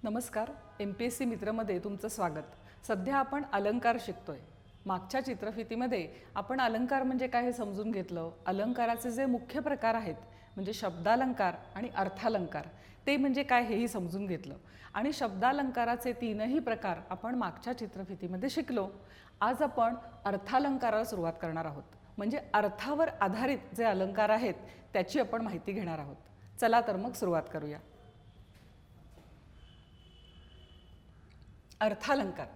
नमस्कार. MPSC मित्रमध्ये तुमचं स्वागत. सध्या आपण अलंकार शिकतोय. मागच्या चित्रफितीमध्ये आपण अलंकार म्हणजे काय हे समजून घेतलं. अलंकाराचे जे मुख्य प्रकार आहेत म्हणजे शब्दालंकार आणि अर्थालंकार ते म्हणजे काय हेही समजून घेतलं. आणि शब्दालंकाराचे तीनही प्रकार आपण मागच्या चित्रफितीमध्ये शिकलो. आज आपण अर्थालंकाराला सुरुवात करणार आहोत. म्हणजे अर्थावर आधारित जे अलंकार आहेत त्याची आपण माहिती घेणार आहोत. चला तर मग सुरुवात करूया. अर्थालंकार.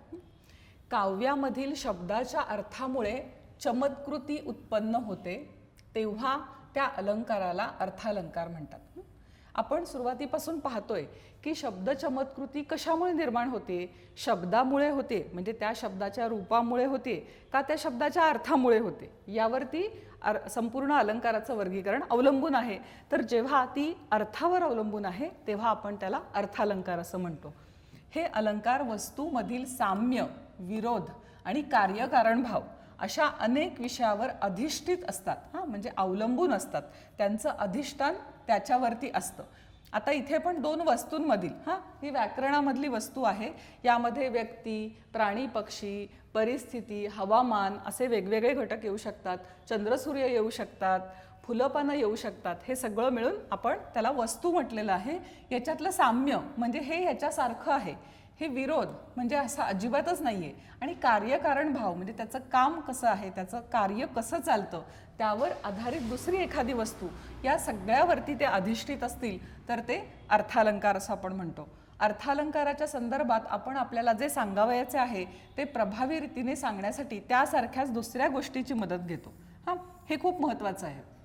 काव्यामधील शब्दाच्या अर्थामुळे चमत्कृती उत्पन्न होते तेव्हा त्या अलंकाराला अर्थालंकार म्हणतात. आपण सुरुवातीपासून पाहतोय की शब्द चमत्कृती कशामुळे निर्माण होते. शब्दामुळे होते म्हणजे त्या शब्दाच्या रूपामुळे होते का त्या शब्दाच्या अर्थामुळे होते यावरती संपूर्ण अलंकाराचं वर्गीकरण अवलंबून आहे. तर जेव्हा ती अर्थावर अवलंबून आहे तेव्हा आपण त्याला अर्थालंकार असं म्हणतो. हे अलंकार वस्तूमधील साम्य, विरोध आणि कार्यकारण भाव अशा अनेक विषयावर अधिष्ठित असतात. म्हणजे अवलंबून असतात. त्यांचं अधिष्ठान त्याच्यावरती असतं. आता इथे पण दोन वस्तूंमधील ही व्याकरणामधली वस्तू आहे. यामध्ये व्यक्ती, प्राणी, पक्षी, परिस्थिती, हवामान असे वेगवेगळे घटक येऊ शकतात. चंद्रसूर्य येऊ शकतात, फुलपानं येऊ शकतात. हे सगळं मिळून आपण त्याला वस्तू म्हटलेलं आहे. याच्यातलं साम्य म्हणजे हे ह्याच्यासारखं आहे. हे विरोध म्हणजे असं अजिबातच नाही आहे. आणि कार्यकारण भाव म्हणजे त्याचं काम कसं आहे, त्याचं कार्य कसं चालतं त्यावर आधारित दुसरी एखादी वस्तू या सगळ्यावरती ते अधिष्ठित असतील तर ते अर्थालंकार असं आपण म्हणतो. अर्थालंकाराच्या संदर्भात आपण आपल्याला जे सांगावयाचे आहे ते प्रभावी रीतीने सांगण्यासाठी त्यासारख्याच दुसऱ्या गोष्टीची मदत घेतो. हे खूप महत्त्वाचं आहे.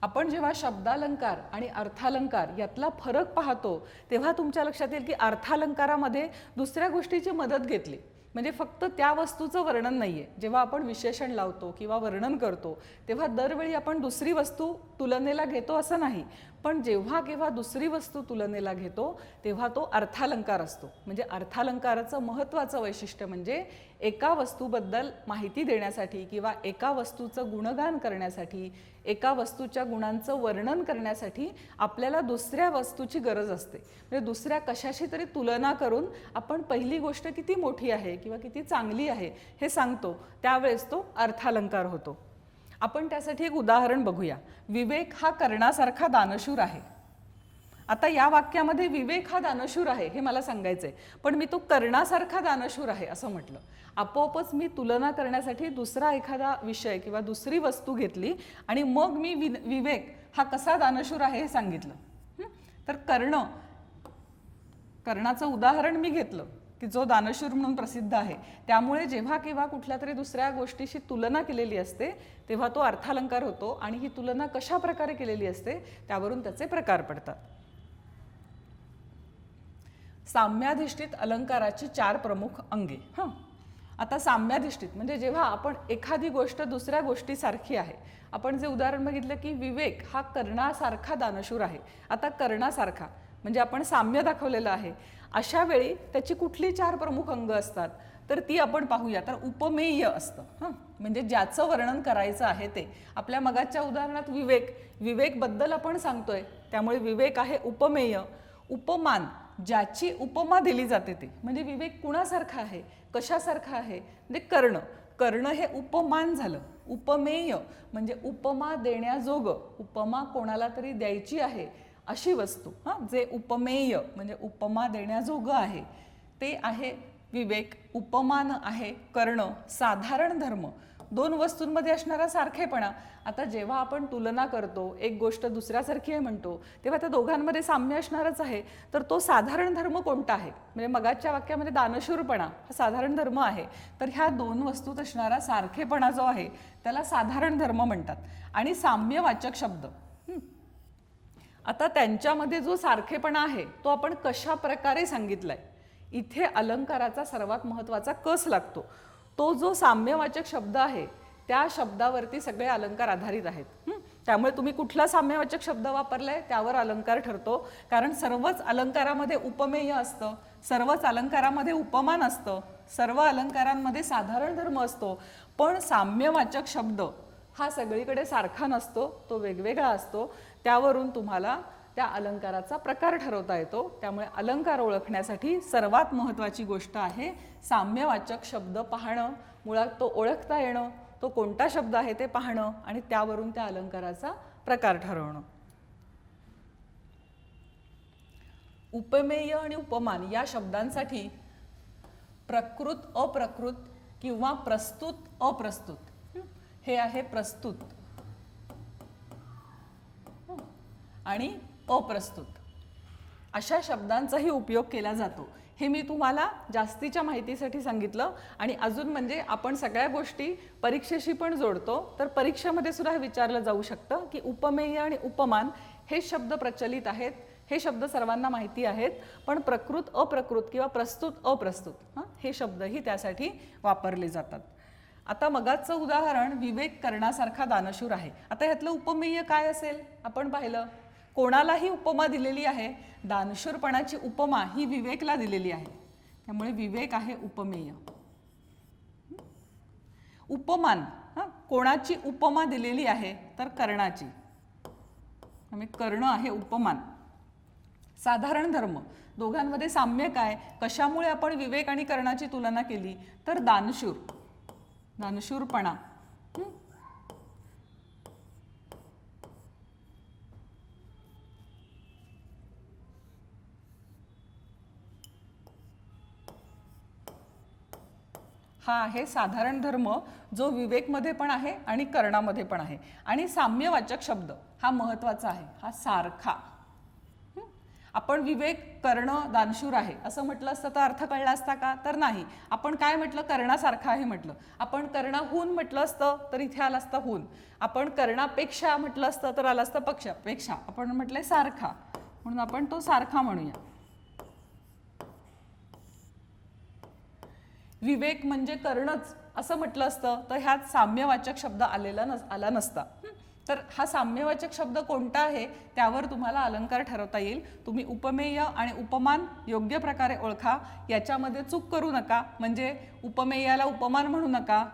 आपण जेव्हा शब्दालंकार आणि अर्थालंकार यातला फरक पाहतो तेव्हा तुमच्या लक्षात येईल की अर्थालंकारामध्ये दुसऱ्या गोष्टीची मदत घेतली म्हणजे फक्त त्या वस्तूचं वर्णन नाहीये. जेव्हा आपण विशेषण लावतो किंवा वर्णन करतो तेव्हा दरवेळी आपण दुसरी वस्तू तुलनेला घेतो असं नाही. पण जेव्हा केव्हा दुसरी वस्तू तुलनेला घेतो तेव्हा तो अर्थालंकार असतो. म्हणजे अर्थालंकाराचं महत्त्वाचं वैशिष्ट्य म्हणजे एका वस्तूबद्दल माहिती देण्यासाठी किंवा एका वस्तूचं गुणगान करण्यासाठी, एका वस्तूच्या गुणांचं वर्णन करण्यासाठी आपल्याला दुसऱ्या वस्तूची गरज असते. म्हणजे दुसऱ्या कशाशी तरी तुलना करून आपण पहिली गोष्ट किती मोठी आहे किंवा किती चांगली आहे हे सांगतो. त्यावेळेस तो अर्थालंकार होतो. आपण त्यासाठी एक उदाहरण बघूया. विवेक हा कर्णासारखा दानशूर आहे. आता या वाक्यामध्ये विवेक हा दानशूर आहे हे मला सांगायचंय, पण मी तो कर्णासारखा दानशूर आहे असं म्हटलं. आपोआपच मी तुलना करण्यासाठी दुसरा एखादा विषय किंवा दुसरी वस्तू घेतली आणि मग मी विवेक हा कसा दानशूर आहे हे सांगितलं. तर कर्णाचं उदाहरण मी घेतलं की जो दानशूर म्हणून प्रसिद्ध आहे. त्यामुळे जेव्हा केव्हा कुठल्या तरी दुसऱ्या गोष्टीशी तुलना केलेली असते तेव्हा तो अर्थालंकार होतो. आणि ही तुलना कशा प्रकारे केलेली असते त्यावरून त्याचे प्रकार पडतात. साम्याधिष्ठित अलंकाराची 4 प्रमुख अंगे. आता साम्याधिष्ठित म्हणजे जेव्हा आपण एखादी गोष्ट दुसऱ्या गोष्टीसारखी आहे. आपण जे उदाहरण बघितलं की विवेक हा कर्णासारखा दानशूर आहे. आता कर्णासारखा म्हणजे आपण साम्य दाखवलेलं आहे. अशा वेळी त्याची कुठली 4 प्रमुख अंग असतात तर ती आपण पाहूया. तर उपमेय असतं. म्हणजे ज्याचं वर्णन करायचं आहे ते. आपल्या मगाच्या उदाहरणात विवेकबद्दल आपण सांगतोय त्यामुळे विवेक आहे उपमेय. उपमान ज्याची उपमा दिली जाते ते म्हणजे विवेक कुणासारखा आहे, कशासारखा आहे म्हणजे कर्ण हे उपमान झालं. उपमेय म्हणजे उपमा देण्याजोगं, उपमा कोणाला तरी द्यायची आहे अशी वस्तू. जे उपमेय म्हणजे उपमा देण्याजोगं आहे ते आहे विवेक. उपमान आहे कर्ण. साधारण धर्म 2 वस्तूंमध्ये असणारा सारखेपणा. आता जेव्हा आपण तुलना करतो एक गोष्ट दुसऱ्यासारखी आहे म्हणतो तेव्हा त्या दोघांमध्ये साम्य असणारच आहे. तर तो साधारण धर्म कोणता आहे म्हणजे मगाच्या वाक्यामध्ये दानशूरपणा हा साधारण धर्म आहे. तर ह्या 2 वस्तूत असणारा सारखेपणा जो आहे त्याला साधारण धर्म म्हणतात. आणि साम्यवाचक शब्द. आता त्यांच्यामध्ये जो सारखेपणा आहे तो आपण कशा प्रकारे सांगितलाय. इथे अलंकाराचा सर्वात महत्त्वाचा कस लागतो. तो जो साम्यवाचक शब्द आहे त्या शब्दावरती सगळे अलंकार आधारित आहेत. त्यामुळे तुम्ही कुठला साम्यवाचक शब्द वापरलाय त्यावर अलंकार ठरतो. कारण सर्वच अलंकारामध्ये उपमेय असतं, सर्वच अलंकारामध्ये उपमान असतं, सर्व अलंकारांमध्ये साधारण धर्म असतो. पण साम्यवाचक शब्द हा सगळीकडे सारखा नसतो, तो वेगवेगळा असतो. त्यावरून तुम्हाला त्या अलंकाराचा प्रकार ठरवता येतो. त्यामुळे अलंकार ओळखण्यासाठी सर्वात महत्त्वाची गोष्ट आहे साम्यवाचक शब्द पाहणं, मुळात तो ओळखता येणं, तो कोणता शब्द आहे ते पाहणं आणि त्यावरून त्या अलंकाराचा प्रकार ठरवणं. उपमेय आणि उपमान या शब्दांसाठी प्रकृत अप्रकृत किंवा प्रस्तुत अप्रस्तुत हे आहे प्रस्तुत आणि अप्रस्तुत अशा शब्दांचाही उपयोग केला जातो. हे मी तुम्हाला जास्तीच्या माहितीसाठी सांगितलं. आणि अजून म्हणजे आपण सगळ्या गोष्टी परीक्षेशी पण जोडतो, तर परीक्षेमध्ये सुद्धा हे विचारलं जाऊ शकतं की उपमेय आणि उपमान हे शब्द प्रचलित आहेत, हे शब्द सर्वांना माहिती आहेत, पण प्रकृत अप्रकृत किंवा प्रस्तुत अप्रस्तुत हे शब्दही त्यासाठी वापरले जातात. आता मगाचं उदाहरण विवेक करण्यासारखा दानशूर आहे. आता ह्यातलं उपमेय काय असेल आपण पाहिलं, कोणालाही उपमा दिलेली आहे, दानशूरपणाची उपमा ही विवेकला दिलेली आहे, त्यामुळे विवेक आहे उपमेय. उपमान कोणाची उपमा दिलेली आहे तर कर्णाची, त्यामुळे कर्ण आहे उपमान. साधारण धर्म दोघांमध्ये साम्य काय, कशामुळे आपण विवेक आणि कर्णाची तुलना केली तर दानशूर, दानशूरपणा. हा आहे साधारण धर्म जो विवेकमध्ये पण आहे आणि कर्णामध्ये पण आहे. आणि साम्यवाचक शब्द हा महत्त्वाचा आहे, हा सारखा. आपण विवेक कर्ण दानशूर आहे असं म्हटलं असतं तर अर्थ कळला असता का तर नाही. आपण काय म्हटलं, कर्णासारखा आहे म्हटलं. आपण कर्णाहून म्हटलं असतं तर इथे आलं असतं हून. आपण कर्णापेक्षा म्हटलं असतं तर आलं असतं पक्षापेक्षा. आपण म्हटलंय सारखा म्हणून आपण तो सारखा म्हणूया. विवेक म्हणजे कर्णच असं म्हटलं असतं तर ह्यात साम्यवाचक शब्द आला नसता. तर हा साम्यवाचक शब्द कोणता आहे त्यावर तुम्हाला अलंकार ठरवता येईल. तुम्ही उपमेय आणि उपमान योग्य प्रकारे ओळखा, याच्यामध्ये चूक करू नका. म्हणजे उपमेयाला उपमान म्हणू नका,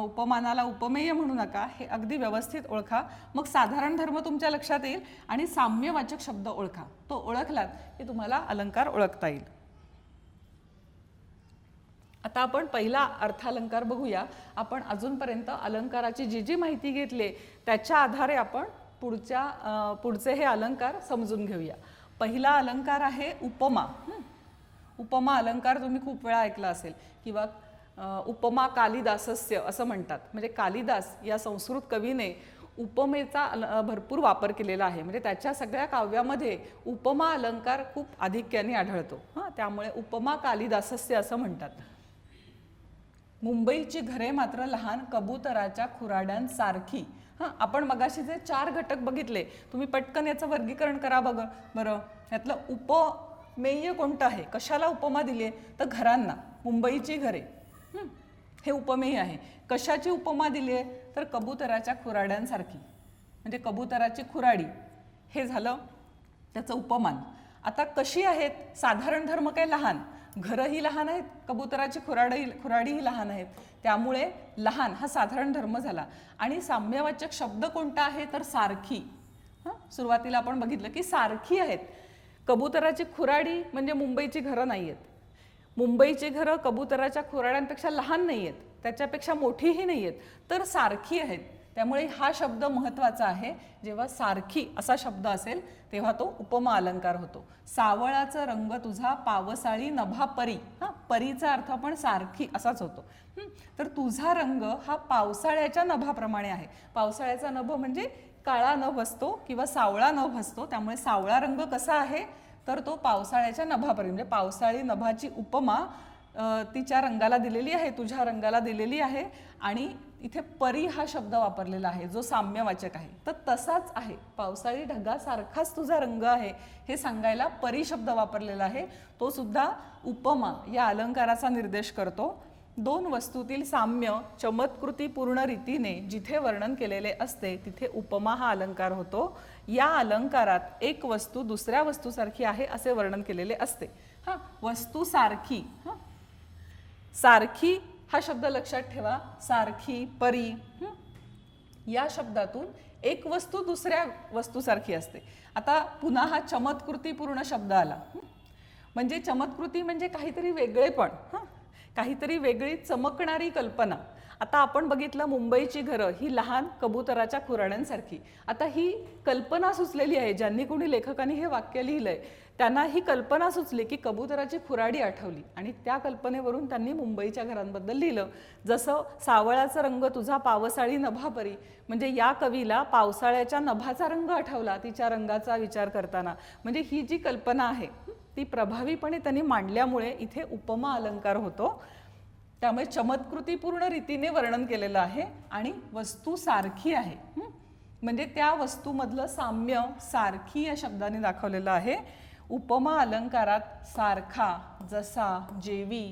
उपमानाला उपमेय म्हणू नका, हे अगदी व्यवस्थित ओळखा. मग साधारण धर्म तुमच्या लक्षात येईल आणि साम्यवाचक शब्द ओळखा. तो ओळखलात की तुम्हाला अलंकार ओळखता येईल. आता आपण पहिला अर्थालंकार बघूया. आपण अजूनपर्यंत अलंकाराची जी जी माहिती घेतली त्याच्या आधारे आपण पुढचे हे अलंकार समजून घेऊया. पहिला अलंकार आहे उपमा. उपमा अलंकार तुम्ही खूप वेळा ऐकला असेल किंवा उपमा कालिदासस्य असं म्हणतात. म्हणजे कालिदास या संस्कृत कवीने उपमेचा भरपूर वापर केलेला आहे. म्हणजे त्याच्या सगळ्या काव्यामध्ये उपमा अलंकार खूप आधिक्याने आढळतो. त्यामुळे उपमा कालिदासस्य असं म्हणतात. मुंबईची घरे मात्र लहान कबुतराच्या खुराड्यांसारखी. आपण मगाशी जे 4 घटक बघितले, तुम्ही पटकन याचं वर्गीकरण करा बरं. यातलं उपमेय कोणतं आहे, कशाला उपमा दिली आहे तर घरांना. मुंबईची घरे हे उपमेय आहे. कशाची उपमा दिली आहे तर कबुतराच्या खुराड्यांसारखी, म्हणजे कबुतराची खुराडी हे झालं त्याचं उपमान. आता कशी आहेत, साधारण धर्म काय लहान, घरही लहान आहेत, कबुतराची खुराडीही लहान आहेत, त्यामुळे लहान हा साधारण धर्म झाला. आणि साम्यवाचक शब्द कोणता आहे तर सारखी. सुरुवातीला आपण बघितलं की सारखी आहेत. कबुतराची खुराडी म्हणजे मुंबईची घरं नाही आहेत. मुंबईची घरं कबुतराच्या खुराड्यांपेक्षा लहान नाही आहेत, त्याच्यापेक्षा मोठीही नाही आहेत, तर सारखी आहेत. त्यामुळे हा शब्द महत्त्वाचा आहे. जेव्हा सारखी असा शब्द असेल तेव्हा तो उपमा अलंकार होतो. सावळाचा रंग तुझा पावसाळी नभा परी. परीचा अर्थ पण सारखी असाच होतो. तर तुझा रंग हा पावसाळ्याच्या नभाप्रमाणे आहे. पावसाळ्याचा नभ म्हणजे काळा नभ असतो किंवा सावळा नभ असतो. त्यामुळे सावळा रंग कसा आहे तर तो पावसाळ्याच्या नभापरी, म्हणजे पावसाळी नभाची उपमा तिच्या रंगाला दिलेली आहे, तुझ्या रंगाला दिलेली आहे. आणि इथे परी हा शब्द वापरलेला आहे जो साम्यवाचक आहे. तर तसाच आहे, पावसाळी ढगासारखाच तुझा रंग आहे हे सांगायला परी शब्द वापरलेला आहे. तो सुद्धा उपमा या अलंकाराचा निर्देश करतो. 2 वस्तूतील साम्य चमत्कृतीपूर्ण रीतीने जिथे वर्णन केलेले असते तिथे उपमा हा अलंकार होतो. या अलंकारात एक वस्तू दुसऱ्या वस्तूसारखी आहे असे वर्णन केलेले असते. वस्तू सारखी, सारखी हा शब्द लक्षात ठेवा. सारखी, परी या शब्दातून एक वस्तू दुसऱ्या वस्तूसारखी असते. आता पुन्हा हा चमत्कृतीपूर्ण शब्द आला. म्हणजे चमत्कृती म्हणजे काहीतरी वेगळेपण, काहीतरी वेगळी चमकणारी कल्पना. आता आपण बघितलं मुंबईची घरं ही लहान कबुतराच्या खुराड्यांसारखी. आता ही कल्पना सुचलेली आहे, ज्यांनी कोणी लेखकांनी हे वाक्य लिहिलंय त्यांना ही कल्पना सुचली की कबुतराची खुराडी आठवली आणि त्या कल्पनेवरून त्यांनी मुंबईच्या घरांबद्दल लिहिलं. जसं सावळाचा रंग तुझा पावसाळी नभापरी, म्हणजे या कवीला पावसाळ्याच्या नभाचा रंग आठवला तिच्या रंगाचा विचार करताना. म्हणजे ही जी कल्पना आहे ती प्रभावीपणे त्यांनी मांडल्यामुळे इथे उपमा अलंकार होतो. त्यामुळे चमत्कृतीपूर्ण रीतीने वर्णन केलेलं आहे आणि वस्तू सारखी आहे, म्हणजे त्या वस्तूमधलं साम्य सारखी या शब्दाने दाखवलेलं आहे. उपमा अलंकारात सारखा, जसा, जेवी,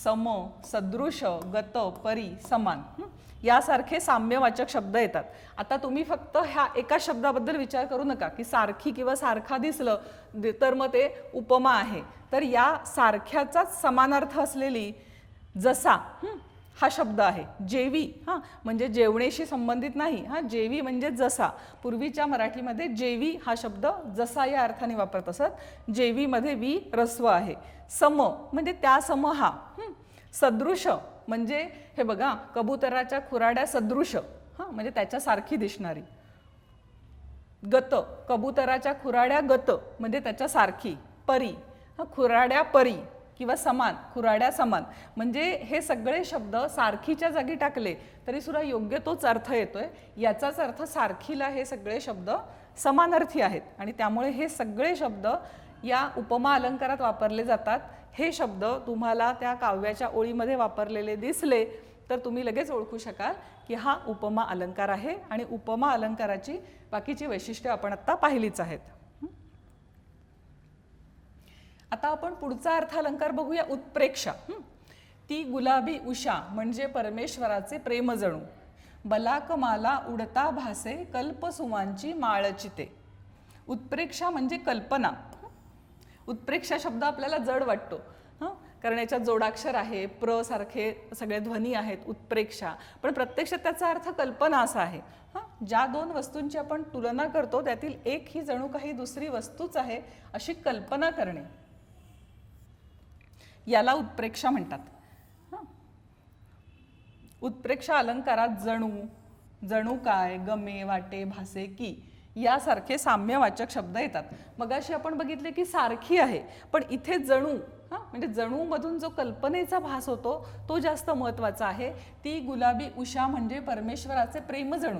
सम, सदृश, गत, परी, समान यासारखे साम्यवाचक शब्द येतात. आता तुम्ही फक्त ह्या एका शब्दाबद्दल विचार करू नका की सारखी किंवा सारखा दिसलं तर मग ते उपमा आहे. तर या सारख्याचाच समानार्थ असलेली जसा हा शब्द आहे. जेवी म्हणजे जेवणेशी संबंधित नाही, जेवी म्हणजे जसा. पूर्वीच्या मराठीमध्ये जेवी हा शब्द जसा या अर्थाने वापरत असत. जेवीमध्ये वी रस्व आहे. सम म्हणजे त्या सम हा. सदृश म्हणजे हे बघा कबुतराच्या खुराड्या सदृश, म्हणजे त्याच्यासारखी दिसणारी. गत कबुतराच्या खुराड्या गत म्हणजे त्याच्यासारखी. परी खुराड्या परी किंवा समान खुराड्या समान. म्हणजे हे सगळे शब्द सारखीच्या जागी टाकले तरी सुद्धा योग्य तोच अर्थ येतोय. याचाच अर्थ सारखीला हे सगळे शब्द समानार्थी आहेत आणि त्यामुळे हे सगळे शब्द या उपमा अलंकारात वापरले जातात. हे शब्द तुम्हाला त्या काव्याच्या ओळीमध्ये वापरलेले दिसले तर तुम्ही लगेच ओळखू शकाल की हा उपमा अलंकार आहे. आणि उपमा अलंकाराची बाकीची वैशिष्ट्ये आपण आता पाहिलीच आहेत. आता आपण पुढचा अर्थ अलंकार बघूया. उत्प्रेक्षा. ती गुलाबी उषा म्हणजे परमेश्वराचे प्रेम जणू. बलाकमाला उडता भासे कल्पसुमांची माळचिते. उत्प्रेक्षा म्हणजे कल्पना. उत्प्रेक्षा शब्द आपल्याला जड वाटतो कारण याच्यात जोडाक्षर आहे, प्र सारखे सगळे ध्वनी आहेत. उत्प्रेक्षा पण प्रत्यक्षात त्याचा अर्थ कल्पना असा आहे. ज्या दोन वस्तूंची आपण तुलना करतो त्यातील एक ही जणू काही दुसरी वस्तूच आहे अशी कल्पना करणे, याला उत्प्रेक्षा म्हणतात. उत्प्रेक्षा अलंकारात जणू, जणू काय, गमे, वाटे, भासे, की यासारखे साम्यवाचक शब्द येतात. मगाशी आपण बघितले की सारखी आहे, पण इथे जणू म्हणजे जणू मधून जो कल्पनेचा भास होतो तो जास्त महत्वाचा आहे. ती गुलाबी उषा म्हणजे परमेश्वराचे प्रेम जणू.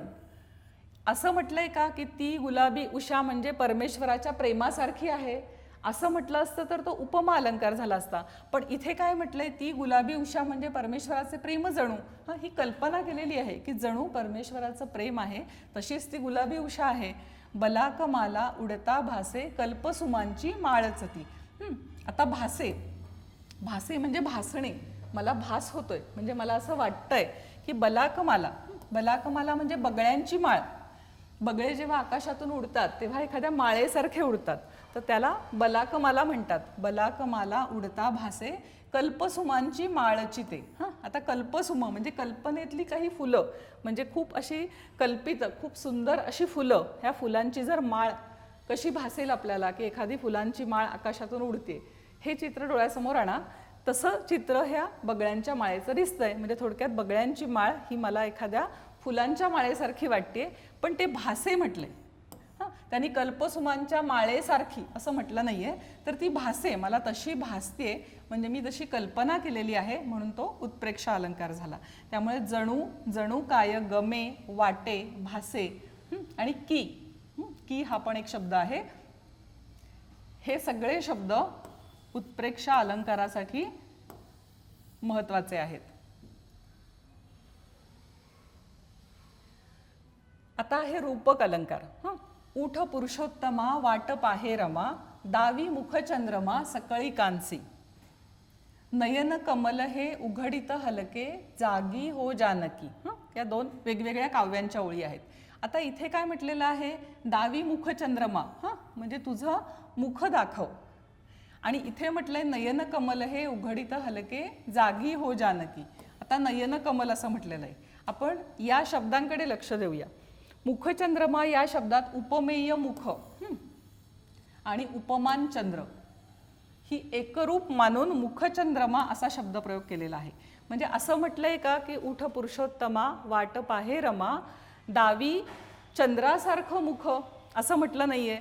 असं म्हटलंय का की ती गुलाबी उषा म्हणजे परमेश्वराच्या प्रेमासारखी आहे? असं म्हटलं असतं तर तो उपमा अलंकार झाला असता. पण इथे काय म्हटलंय, ती गुलाबी उषा म्हणजे परमेश्वराचे प्रेम जणू. ही कल्पना केलेली आहे की जणू परमेश्वराचं प्रेम आहे तशीच ती गुलाबी उषा आहे. बलाकमाला उडता भासे कल्पसुमांची माळचती. आता भासे, भासे म्हणजे भासणे. मला भास होतोय म्हणजे मला असं वाटतंय की बलाकमाला, बलाकमाला म्हणजे बगळ्यांची माळ. बगळे जेव्हा आकाशातून उडतात तेव्हा एखाद्या माळेसारखे उडतात तर त्याला बलाकमाला म्हणतात. बलाकमाला उडता भासे कल्पसुमांची माळचिते. आता कल्पसुम म्हणजे कल्पनेतली काही फुलं, म्हणजे खूप अशी कल्पित खूप सुंदर अशी फुलं. ह्या फुलांची जर माळ कशी भासेल आपल्याला की एखादी फुलांची माळ आकाशातून उडते, हे चित्र डोळ्यासमोर आणा. तसं चित्र ह्या बगळ्यांच्या माळेचं दिसतंय. म्हणजे थोडक्यात बगळ्यांची माळ ही मला एखाद्या फुलांच्या माळेसारखी वाटते, पण ते भासे म्हटले. त्यांनी कल्पसुमांच्या माळेसारखी असं म्हटलं नाहीये, तर ती भासे, मला तशी भासते म्हणजे मी जशी कल्पना केलेली आहे म्हणून तो उत्प्रेक्षा अलंकार झाला. त्यामुळे जणू, जणू काय, गमे, वाटे, भासे आणि की, की हा पण एक शब्द आहे. हे सगळे शब्द उत्प्रेक्षा अलंकारासाठी महत्वाचे आहेत. आता हे रूपक अलंकार. उठ पुरुषोत्तमा वाट पाहे रमा, दावी मुखचंद्रमा सकळी कांसी. नयन कमल हे उघडित हलके, जागी हो जानकी. या दोन वेगवेगळ्या काव्यांच्या ओळी आहेत. आता इथे काय म्हटलेलं आहे, दावी मुखचंद्रमा म्हणजे तुझं मुख दाखव. आणि इथे म्हटलंय नयन कमल हे उघडित हलके, जागी हो जानकी. आता नयन कमल असं म्हटलेलं आहे. आपण या शब्दांकडे लक्ष देऊया. मुखचंद्रमा या शब्दात उपमेय मुख आणि उपमान चंद्र ही एकरूप मानून मुखचंद्रमा असा शब्दप्रयोग केलेला आहे. म्हणजे असं म्हटलंय का की उठ पुरुषोत्तमा वाट पाहे रमा दावी चंद्रासारखं मुख असं म्हटलं नाहीये,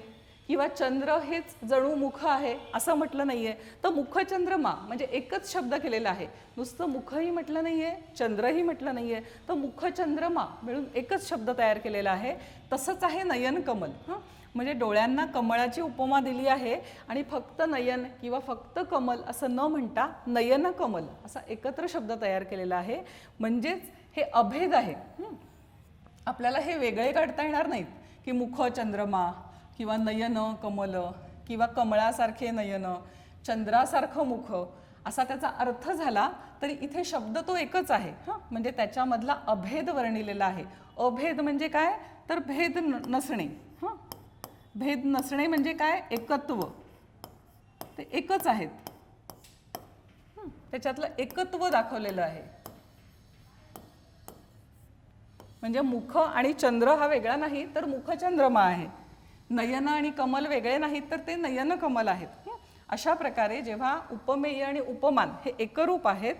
किंवा चंद्र हेच जणू मुख आहे असं म्हटलं नाहीये. तर मुखचंद्रमा म्हणजे एकच शब्द केलेला आहे, नुसतं मुखही म्हटलं नाहीये, चंद्रही म्हटलं नाहीये, तर मुखचंद्रमा मिळून एकच शब्द तयार केलेला आहे. तसंच आहे नयन कमल. म्हणजे डोळ्यांना कमळाची उपमा दिली आहे आणि फक्त नयन किंवा फक्त कमल असं न म्हणता नयन कमल असा एकत्र शब्द तयार केलेला आहे. म्हणजेच हे अभेद आहे. आपल्याला हे वेगळे काढता येणार नाहीत की मुख चंद्रमा किंवा नयन कमल किंवा कमळासारखे नयन चंद्रासारखं मुख असा त्याचा अर्थ झाला तरी इथे शब्द तो एकच आहे. म्हणजे त्याच्यामधला अभेद वर्णिलेला आहे. अभेद म्हणजे काय तर भेद नसणे. भेद नसणे म्हणजे काय एकत्व, ते एकच आहेत. त्याच्यातलं एकत्व दाखवलेलं आहे. म्हणजे मुख आणि चंद्र हा वेगळा नाही तर मुखचंद्रमा आहे. नयन आणि कमल वेगळे नाहीत तर ते नयन कमल आहेत. अशा प्रकारे जेव्हा उपमेय आणि उपमान हे एकरूप आहेत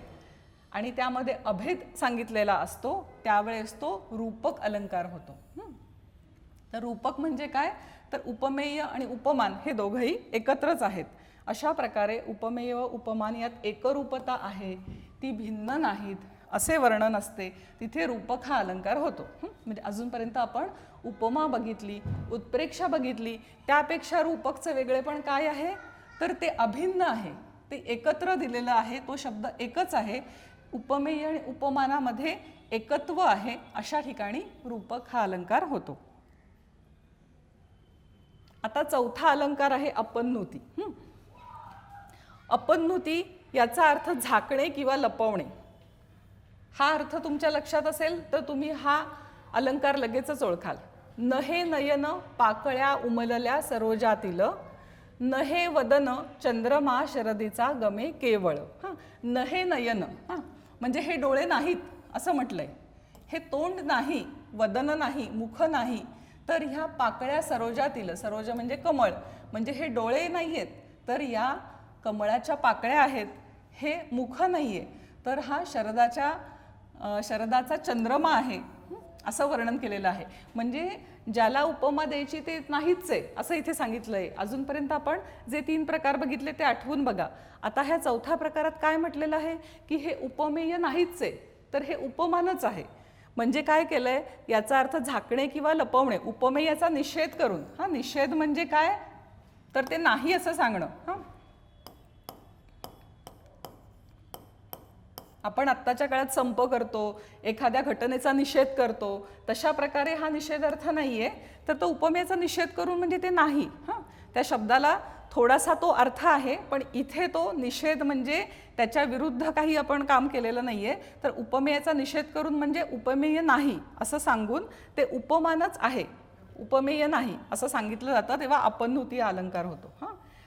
आणि त्यामध्ये अभेद सांगितलेला असतो त्यावेळेस तो रूपक अलंकार होतो. तर रूपक म्हणजे काय तर उपमेय आणि उपमान हे दोघंही एकत्रच आहेत. अशा प्रकारे उपमेय व उपमान यात एकरूपता आहे, ती भिन्न नाहीत असे वर्णन असते, तिथे रूपक हा अलंकार होतो. म्हणजे अजूनपर्यंत आपण उपमा बघितली, उत्प्रेक्षा बघितली, त्यापेक्षा रूपकचं वेगळेपण काय आहे तर ते अभिन्न आहे, ते एकत्र दिलेलं आहे, तो शब्द एकच आहे. उपमेय आणि उपमानामध्ये एकत्व आहे, अशा ठिकाणी रूपक हा अलंकार होतो. आता चौथा अलंकार आहे अपन्नुती. अपन्नुती याचा अर्थ झाकणे किंवा लपवणे. हा अर्थ तुमच्या लक्षात असेल तर तुम्ही हा अलंकार लगेचच ओळखाल. नहे नयन पाकळ्या उमलल्या सरोजातील नहे वदन चंद्रमा शरदीचा गमे केवळ. नहे नयन म्हणजे हे डोळे नाहीत असं म्हटलंय. हे तोंड नाही, वदन नाही, मुख नाही, तर ह्या पाकळ्या सरोजातील, सरोज म्हणजे कमळ, म्हणजे हे डोळे नाही आहेत तर या कमळाच्या पाकळ्या आहेत, हे मुख नाही आहे तर हा शरदाचा चंद्रमा आहे असं वर्णन केलेलं आहे. म्हणजे ज्याला उपमा द्यायची ते नाहीच आहे असं इथे सांगितलंय. अजूनपर्यंत आपण जे 3 प्रकार बघितले ते आठवून बघा. आता ह्या चौथ्या प्रकारात काय म्हटलेलं आहे की हे उपमेय नाहीच आहे तर हे उपमानच आहे. म्हणजे काय केलंय याचा अर्थ झाकणे किंवा लपवणे, उपमेयाचा निषेध करून. निषेध म्हणजे काय तर ते नाही असं सांगणं. आपण आत्ताच्या काळात संप करतो, एखाद्या घटनेचा निषेध करतो, तशा प्रकारे हा निषेधार्थ नाहीये तर तो उपमेयाचा निषेध करून म्हणजे ते नाही. त्या शब्दाला थोडासा तो अर्थ आहे पण इथे तो निषेध म्हणजे त्याच्या विरुद्ध काही आपण काम केलेलं नाहीये तर उपमेयाचा निषेध करून म्हणजे उपमेय नाही असं सांगून ते उपमानच आहे, उपमेय नाही असं सांगितलं जातं, तेव्हा अपन्नुती हा अलंकार होतो.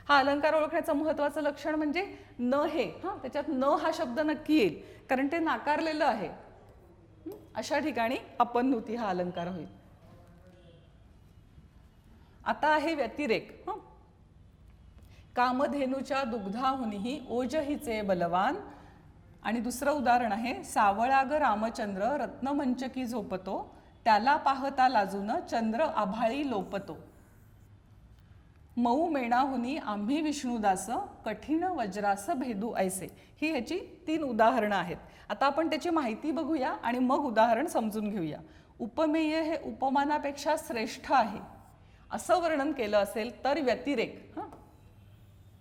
हा अलंकार ओळखण्याचं महत्त्वाचं लक्षण म्हणजे न हे. त्याच्यात न हा शब्द नक्की येईल कारण ते नाकारलेलं आहे. अशा ठिकाणी अपन्नुती हा अलंकार होईल. आता आहे व्यतिरेक. कामधेनूच्या दुग्धाहुनीही ओजहिचे बलवान. आणि दुसरं उदाहरण आहे सावळाग रामचंद्र रत्नमंचकी झोपतो त्याला पाहता लाजून चंद्र आभाळी लोपतो. मऊ मेणाहुनी आम्ही विष्णुदास कठीण वज्रास भेदू ऐसे. ही ह्याची 3 उदाहरणं आहेत. आता आपण त्याची माहिती बघूया आणि मग उदाहरण समजून घेऊया. उपमेय हे उपमानापेक्षा श्रेष्ठ आहे असं वर्णन केलं असेल तर व्यतिरेक.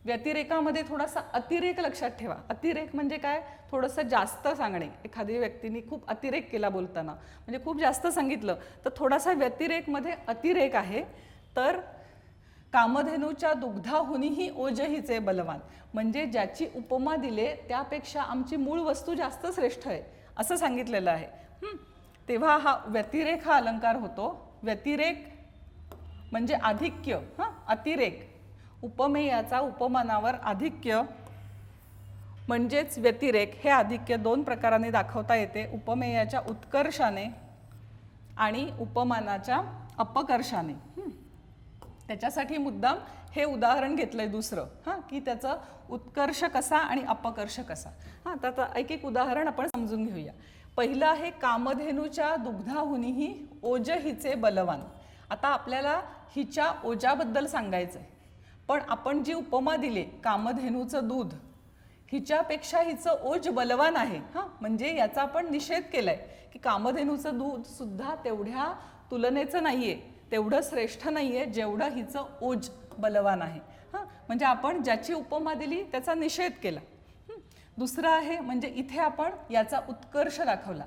व्यतिरेकामध्ये थोडासा अतिरेक लक्षात ठेवा. अतिरेक म्हणजे काय थोडंसं जास्त सांगणे. एखाद्या व्यक्तीने खूप अतिरेक केला बोलताना म्हणजे खूप जास्त सांगितलं तर थोडासा व्यतिरेकमध्ये अतिरेक आहे. तर कामधेनूच्या दुग्धाहुनीही ओजहीचे बलवान म्हणजे ज्याची उपमा दिले त्यापेक्षा आमची मूळ वस्तू जास्त श्रेष्ठ आहे असं सांगितलेलं आहे. तेव्हा हा व्यतिरेक हा अलंकार होतो. व्यतिरेक म्हणजे आधिक्य. अतिरेक उपमेयाचा उपमानावर आधिक्य म्हणजेच व्यतिरेक. हे आधिक्य 2 प्रकारांनी दाखवता येते. उपमेयाच्या उत्कर्षाने आणि उपमानाच्या अपकर्षाने. त्याच्यासाठी मुद्दाम हे उदाहरण घेतलंय दुसरं, हां, की त्याचा उत्कर्ष कसा आणि अपकर्ष कसा. हां, तर एक एक उदाहरण आपण समजून घेऊया. पहिलं आहे कामधेनूच्या दुग्धाहुनीही ओज हिचे बलवान. आता आपल्याला हिच्या ओजाबद्दल सांगायचं आहे, पण आपण जी उपमा दिली कामधेनूचं दूध, हिच्यापेक्षा हिचं ओज बलवान आहे. हां, म्हणजे याचा आपण निषेध केलाय की कामधेनूचं दूध सुद्धा तेवढ्या तुलनेचं नाहीये, तेवढं श्रेष्ठ नाहीये जेवढं हिचं ओज बलवान आहे. हां, म्हणजे आपण ज्याची उपमा दिली त्याचा निषेध केला. दुसरं आहे म्हणजे इथे आपण याचा उत्कर्ष दाखवला.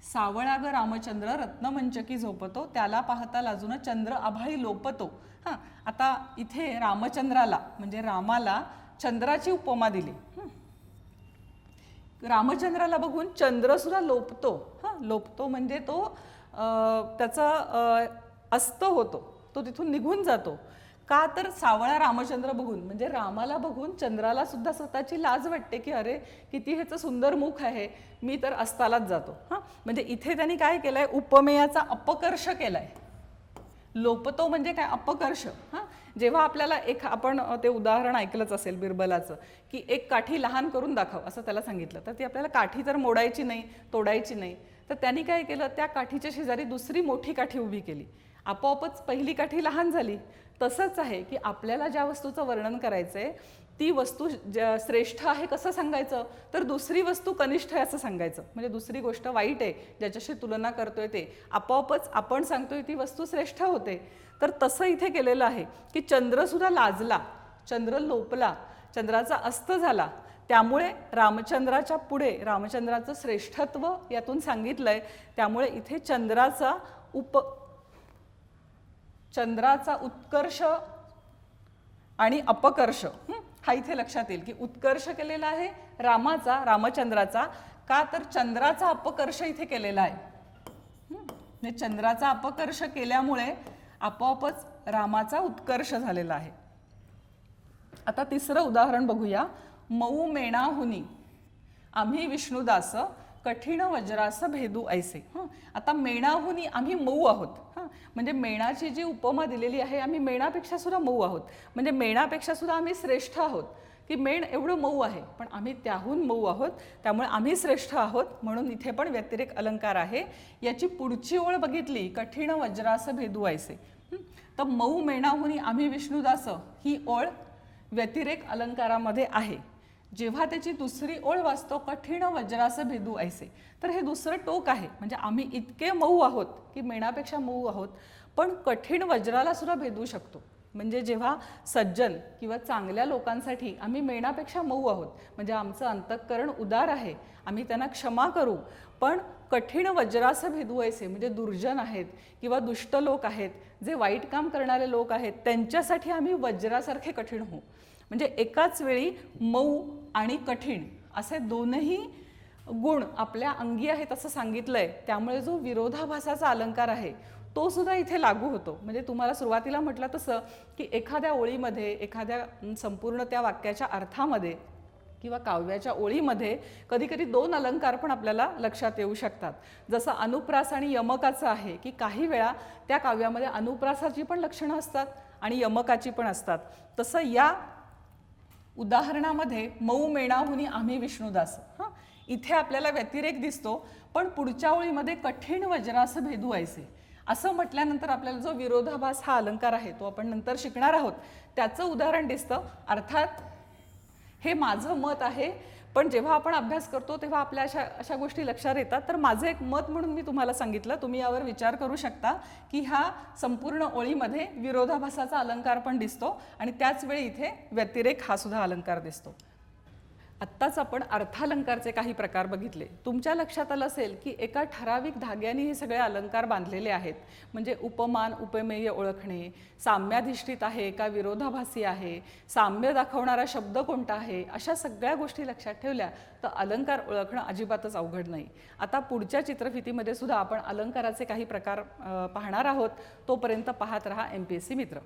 सावळा ग रामचंद्र रत्नमंचकी झोपतो, त्याला पाहता लाजून चंद्र आभाळी लोपतो. हां, आता इथे रामचंद्राला म्हणजे रामाला चंद्राची उपमा दिली. रामचंद्राला बघून चंद्र सुद्धा लोपतो. हां, लोपतो म्हणजे तो त्याचा अस्त होतो, तो तिथून निघून जातो. का तर सावळा रामचंद्र बघून म्हणजे रामाला बघून चंद्राला सुद्धा स्वतःची लाज वाटते की अरे किती ह्याचं सुंदर मुख आहे, मी तर अस्तालाच जातो. हां, म्हणजे इथे त्यांनी काय केलंय, उपमेयाचा अपकर्ष केलाय. लोपतो म्हणजे काय, अपकर्ष. हां, जेव्हा आपल्याला आपण ते उदाहरण ऐकलंच असेल बिरबलाचं, की एक काठी लहान करून दाखव असं त्याला सांगितलं, तर ती आपल्याला काठी तर मोडायची नाही, तोडायची नाही. तर त्यांनी काय केलं, त्या काठीच्या शेजारी दुसरी मोठी काठी उभी केली, आपोआपच पहिली काठी लहान झाली. तसंच आहे की आपल्याला ज्या वस्तूचं वर्णन करायचंय ती वस्तू श्रेष्ठ आहे कसं सांगायचं, तर दुसरी वस्तू कनिष्ठ आहे असं सांगायचं. म्हणजे दुसरी गोष्ट वाईट आहे ज्याच्याशी तुलना करतोय ते आपोआपच आपण सांगतोय ती वस्तू श्रेष्ठ होते. तर तसं इथे केलेलं आहे की चंद्र सुद्धा लाजला, चंद्र लोपला, चंद्राचा अस्त झाला. त्यामुळे रामचंद्राच्या पुढे रामचंद्राचं श्रेष्ठत्व यातून सांगितलंय. त्यामुळे इथे चंद्राचा उत्कर्ष आणि अपकर्ष हा इथे लक्षात येईल की उत्कर्ष केलेला आहे रामचंद्राचा, का तर चंद्राचा अपकर्ष इथे केलेला आहे. म्हणजे चंद्राचा अपकर्ष केल्यामुळे आपोआपच रामाचा उत्कर्ष झालेला आहे. आता तिसरं उदाहरण बघूया. मऊ मेणाहुनी आम्ही विष्णुदास, कठीण वज्रास भेदू ऐसे. आता मेणाहुनी आम्ही मऊ आहोत. म्हणजे मेणाची जी उपमा दिलेली आहे, आम्ही मेणापेक्षा सुद्धा मऊ आहोत. म्हणजे मेणापेक्षा सुद्धा आम्ही श्रेष्ठ आहोत, की मेण एवढं मऊ आहे पण आम्ही त्याहून मऊ आहोत, त्यामुळे आम्ही श्रेष्ठ आहोत. म्हणून इथे पण व्यतिरेक अलंकार आहे. याची पुढची ओळ बघितली, कठीण वज्रास भेदू ऐसे. तर मऊ मेणाहुनी आम्ही विष्णुदास ही ओळ व्यतिरेक अलंकारामध्ये आहे. जेव्हा त्याची दुसरी ओळ वाचतो, कठीण वज्रास भेदू ऐसे, तर हे दुसरं टोक आहे. म्हणजे आम्ही इतके मऊ आहोत की मेणापेक्षा मऊ आहोत, पण कठीण वज्राला सुद्धा भेदू शकतो. म्हणजे जेव्हा सज्जन किंवा चांगल्या लोकांसाठी आम्ही मेणापेक्षा मऊ आहोत, म्हणजे आमचं अंतःकरण उदार आहे, आम्ही त्यांना क्षमा करू. पण कठीण वज्रास भेदू ऐसे म्हणजे दुर्जन आहेत किंवा दुष्ट लोक आहेत, जे वाईट काम करणारे लोक आहेत, त्यांच्यासाठी आम्ही वज्रासारखे कठीण होऊ. म्हणजे एकाच वेळी मऊ आणि कठीण असे दोनही गुण आपल्या अंगी आहेत असं सांगितलंय. त्यामुळे जो विरोधाभासाचा अलंकार आहे तो सुद्धा इथे लागू होतो. म्हणजे तुम्हाला सुरुवातीला म्हटलं तसं की एखाद्या ओळीमध्ये, एखाद्या संपूर्ण त्या वाक्याच्या अर्थामध्ये किंवा काव्याच्या ओळीमध्ये कधी कधी दोन अलंकार पण आपल्याला लक्षात येऊ शकतात. जसं अनुप्रास आणि यमकाचं आहे की काही वेळा त्या काव्यामध्ये अनुप्रासाची पण लक्षणं असतात आणि यमकाची पण असतात. तसं या उदाहरणामध्ये मऊ मेणाहुनी आम्ही विष्णुदास, इथे आपल्याला व्यतिरेक दिसतो, पण पुढच्या ओळीमध्ये कठीण वज्रास भेदू ऐसे असं म्हटल्यानंतर आपल्याला जो विरोधाभास हा अलंकार आहे तो आपण नंतर शिकणार आहोत, त्याचं उदाहरण दिसतं. अर्थात हे माझं मत आहे, पण जेव्हा आपण अभ्यास करतो तेव्हा आपल्या अशा गोष्टी लक्षात येतात. तर माझं एक मत म्हणून मी तुम्हाला सांगितलं, तुम्ही यावर विचार करू शकता की ह्या संपूर्ण ओळीमध्ये विरोधाभासाचा अलंकार पण दिसतो आणि त्याच वेळी इथे व्यतिरेक हा सुद्धा अलंकार दिसतो. आत्ताच आपण अर्थालंकारचे काही प्रकार बघितले. तुमच्या लक्षात आलं असेल की एका ठराविक धाग्याने हे सगळे अलंकार बांधलेले आहेत. म्हणजे उपमान उपमेय ओळखणे, साम्याधिष्ठित आहे का विरोधाभासी आहे, साम्य दाखवणारा शब्द कोणता आहे, अशा सगळ्या गोष्टी लक्षात ठेवल्या तर अलंकार ओळखणं अजिबातच अवघड नाही. आता पुढच्या चित्रफितीमध्ये सुद्धा आपण अलंकाराचे काही प्रकार पाहणार आहोत. तोपर्यंत पाहत रहा MPSC मित्र.